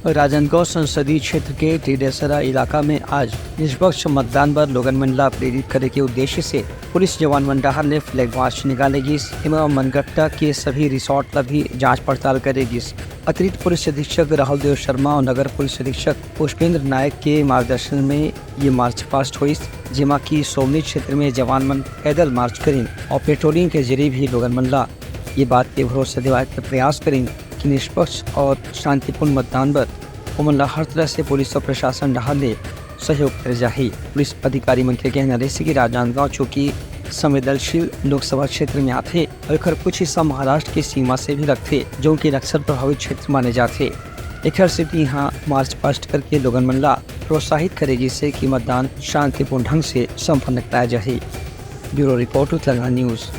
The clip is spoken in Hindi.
राजनांदगांव संसदीय क्षेत्र के टेडेसरा इलाका में आज निष्पक्ष मतदान पर लोगन मंडला प्रेरित करने के उद्देश्य से पुलिस जवान मंडल ने फ्लैग मार्च निकालेगी एवं मनगट्टा के सभी रिसोर्ट पर भी जांच पड़ताल करेगी। अतिरिक्त पुलिस अधीक्षक राहुल देव शर्मा और नगर पुलिस अधीक्षक पुष्पेंद्र नायक के मार्गदर्शन में ये मार्च पास्ट हुई, जिमा की सोमनी क्षेत्र में जवान मन पैदल मार्च करें और पेट्रोलिंग के जरिए भी लोगन मंडला ये बात के भरोसे दिलाने का प्रयास करें कि निष्पक्ष और शांतिपूर्ण मतदान पर उमला हर तरह से पुलिस और प्रशासन डहाल ने सहयोग कर जाए। पुलिस अधिकारी मन के कहना है कि राजनांदगांव चूँकि संवेदनशील लोकसभा क्षेत्र में आते और कुछ हिस्सा महाराष्ट्र की सीमा से भी रखते जो कि नक्सल प्रभावित क्षेत्र माने जाते। एक सिटी यहाँ मार्च पास्ट करके लोगन मंडला प्रोत्साहित करेगी से कि मतदान शांतिपूर्ण ढंग से संपन्न कराया जाए। Bureau report Telangana news.